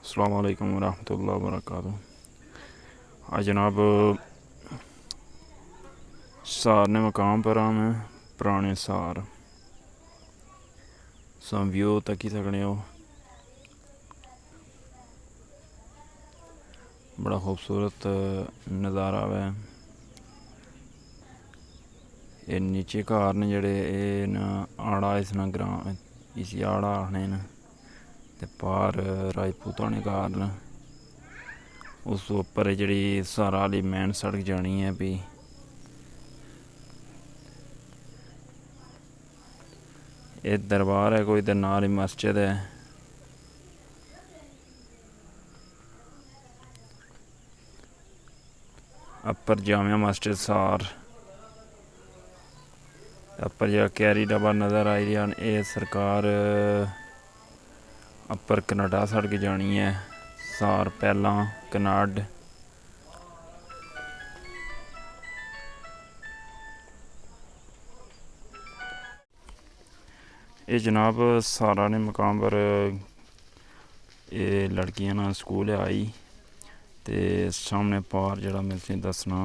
अस्सलाम वालेकुम रहमतुल्लाहि व बरकातुहू। आज जनाब सहार ने मकाम पर हम पुराने सहार व्यू तकी सकने हो। बड़ा खूबसूरत नज़ारा है। ये नीचे घर ने जड़े आड़ा इस ना ग्रां इसी आड़ा आखने न ते पार राजपूतां ने घर न। उस उप्पर जी सहारा आह्ली मेन सड़क जानी है भी ये दरबार है कोई ते नाल ही मस्जिद है। अपर जामिया मस्जिद सहार अपर जो कैरी डब्बा नज़र आई रहा ये सरकार अपर कनाडा सड़क जानी है। सहार पहला कनाड ये जनाब सहारा ने मकाम पर ये लड़कियां ना स्कूल आई ते सामने पार जड़ा मैं तुसें दसना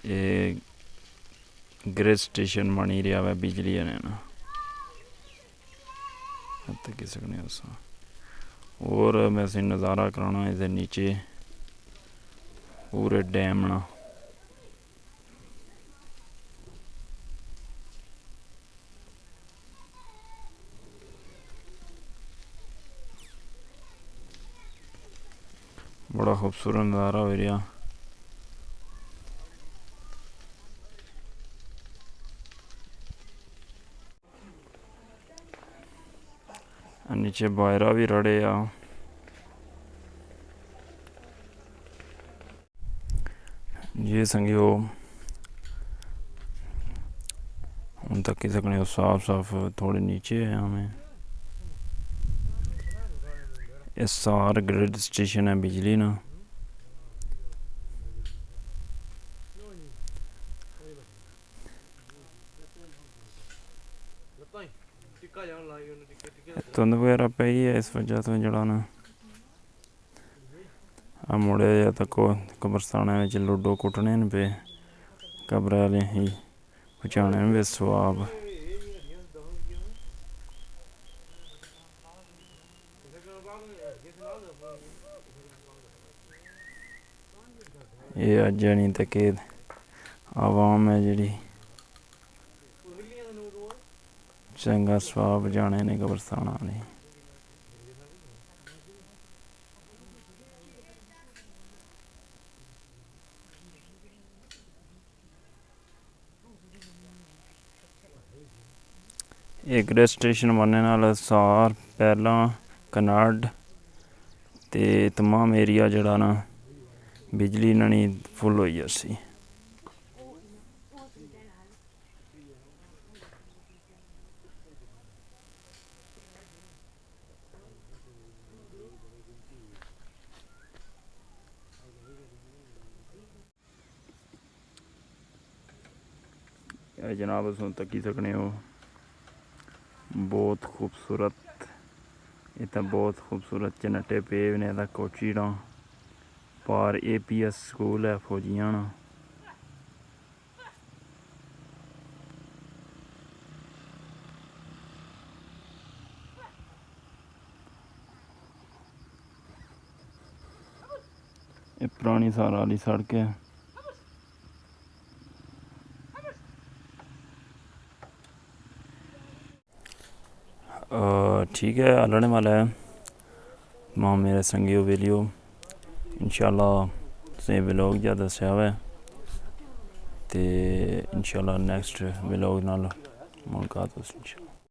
ये ग्रेड स्टेशन बनी रहा है बिजली ने ना तक सकने और मैं तुसें नज़ारा कराना इसके नीचे पूरे डैम ना बड़ा खूबसूरत नज़ारा हो रहा। नीचे बायरा भी रड़े आ। ये संगियो हम तक सकने हो साफ साफ थोड़े नीचे है हमें इस सहार ग्रिड स्टेशन है बिजली ना। धुंध वगैरह पई है इस वजह तो जड़ा ना आ मुड़े या तक कब्रस्तान लूडो कुट्टने न पे कब्र आह्ले ही पहुँचाने पे सवाब। ये अज नहीं तक आवाम है जी चंगा सवाब जाने ने कब्रस्तान आने। एक ग्रेड स्टेशन बनने नाल सहार पहला कनाड ते तमाम एरिया जड़ा ना बिजली ननी फुल हो जासी। जनाब तुम तकी सकने हो बहुत खूबसूरत इतना बहुत खूबसूरत चनटे पेव ने कोचीड़ा पार APS स्कूल है फौजियां ना। ये पुरानी सहारा वाली सड़क है। ठीक है हलने वाला है मां मेरे संगियो वीडियो इंशाल्लाह तुसें व्लॉग जा दस्या है ते इंशाल्लाह नेक्स्ट व्लॉग नाल मुलाकात होसी।